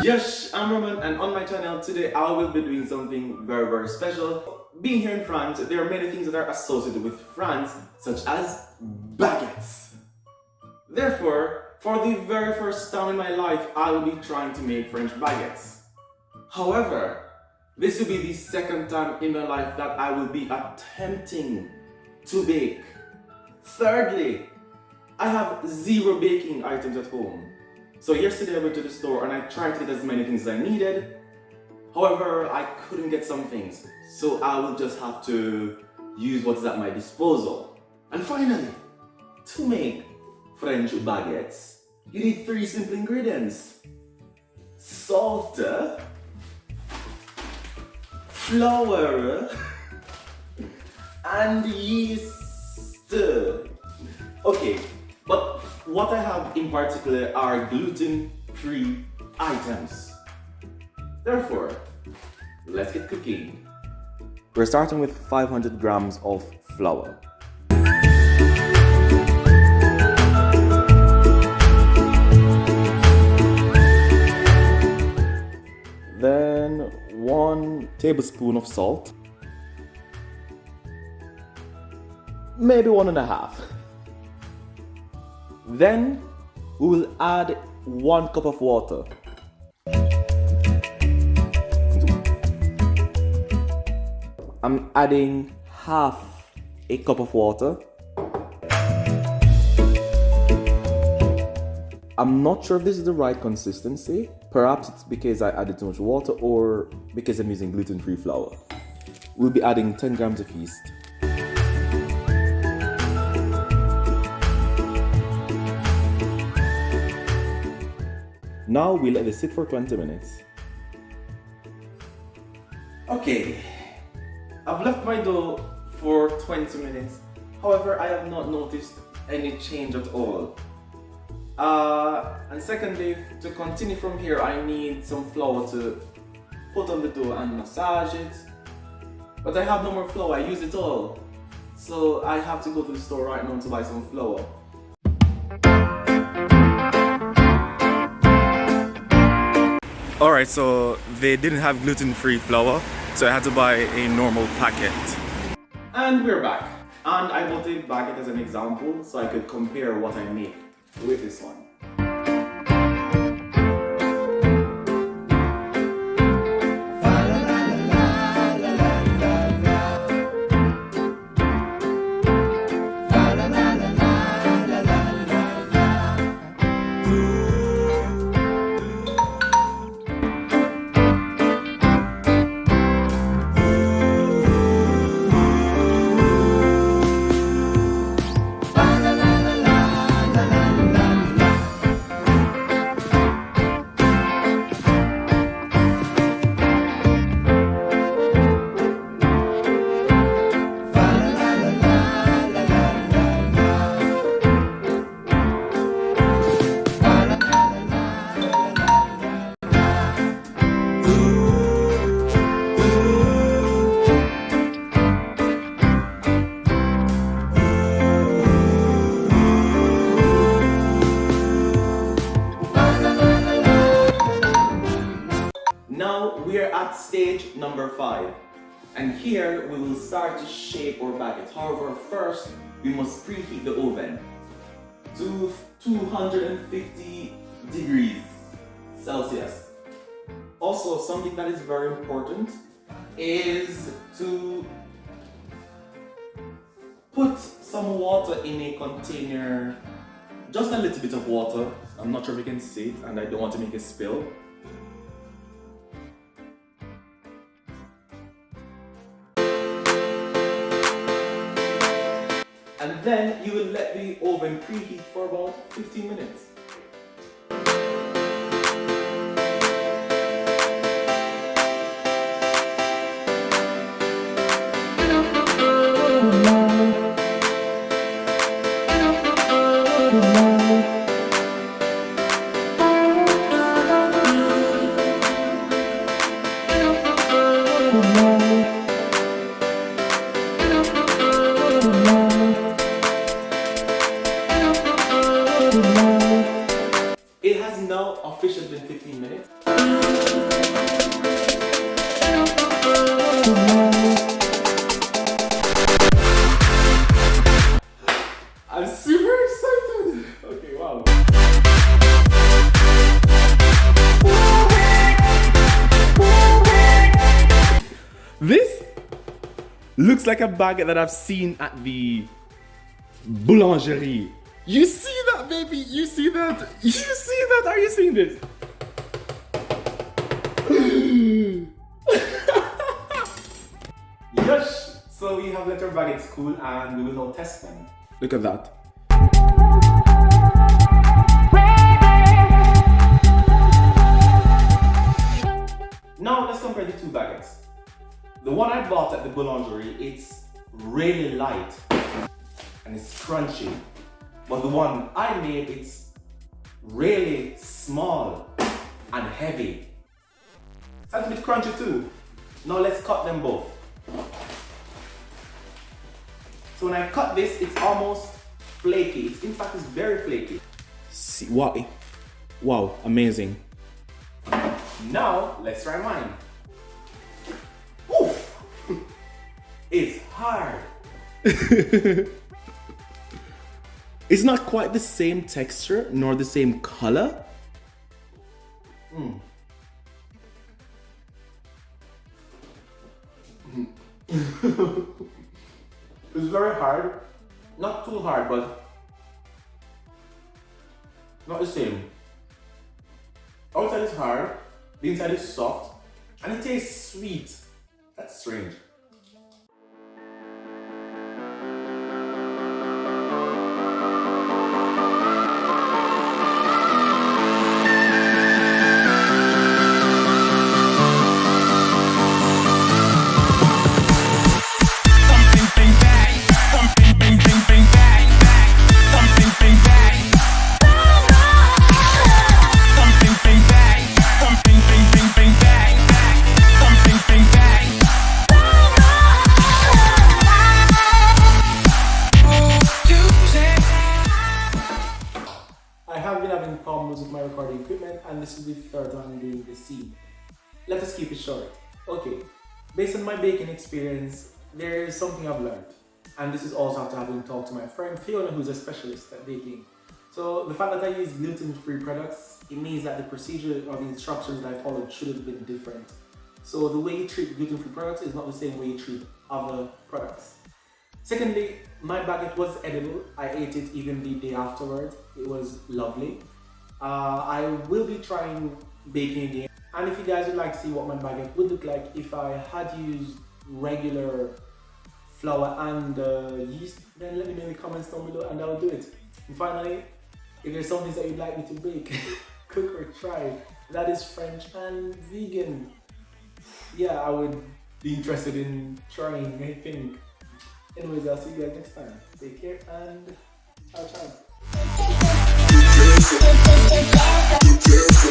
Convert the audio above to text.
Yes, I'm Roman, and on my channel today I will be doing something very special. Being here in France, there are many things that are associated with France, such as baguettes. Therefore, for the very first time in my life, I will be trying to make French baguettes. However, this will be the second time in my life that I will be attempting to bake. Thirdly, I have zero baking items at home. So yesterday I went to the store and I tried to get as many things as I needed. However, I couldn't get some things. So I will just have to use what's at my disposal. And finally, to make French baguettes, you need 3 simple ingredients. Salt, flour, and yeast. Okay, but what I have in particular are gluten-free items. Therefore, let's get cooking. We're starting with 500 grams of flour. Then 1 tablespoon of salt. Maybe 1.5. Then we will add 1 cup of water. I'm adding half a cup of water. I'm not sure if this is the right consistency. Perhaps it's because I added too much water or because I'm using gluten-free flour. We'll be adding 10 grams of yeast. Now we let this sit for 20 minutes. Okay, I've left my dough for 20 minutes. However, I have not noticed any change at all. And secondly, to continue from here, I need some flour to put on the dough and massage it. But I have no more flour, I used it all. So I have to go to the store right now to buy some flour. Alright, so they didn't have gluten-free flour, so I had to buy a normal packet. And we're back. And I bought a baguette as an example, so I could compare what I make with this one. Now we're at stage number 5, and here we will start to shape our baguette. However, first we must preheat the oven to 250 degrees Celsius. Also, something that is very important is to put some water in a container, just a little bit of water. I'm not sure if you can see it, and I don't want to make a spill. And then you will let the oven preheat for about 15 minutes. looks like a baguette that I've seen at the boulangerie. You see that, baby? You see that? You see that? Are you seeing this? Yes! So we have let our baguettes cool and we will now test them. Look at that. Now let's compare the two baguettes. The one I bought at the boulangerie, it's really light and it's crunchy. But the one I made, it's really small and heavy. It's a bit crunchy too. Now let's cut them both. So when I cut this, it's almost flaky. In fact, it's very flaky. See, wow, amazing. Now, let's try mine. Oof! It's hard. It's not quite the same texture nor the same color. It's very hard. Not too hard, but not the same. Outside is hard, the inside is soft, and it tastes sweet. That's strange. Problems with my recording equipment, and this is the third time doing this scene. Let us keep it short. Okay, based on my baking experience, there is something I've learned, and this is also after having talked to my friend Fiona, who's a specialist at baking. So the fact that I use gluten-free products, it means that the procedure or the instructions that I followed should have been different. So the way you treat gluten-free products is not the same way you treat other products. Secondly, my baguette was edible. I ate it even the day afterwards. It was lovely. I will be trying baking again, and if you guys would like to see what my baguette would look like if I had used regular flour and yeast, then let me know in the comments down below and I'll do it. And finally, if there's something that you'd like me to bake, cook or try, that is French and vegan, yeah, I would be interested in trying, I think. Anyways, I'll see you guys next time. Take care and ciao ciao. Be careful.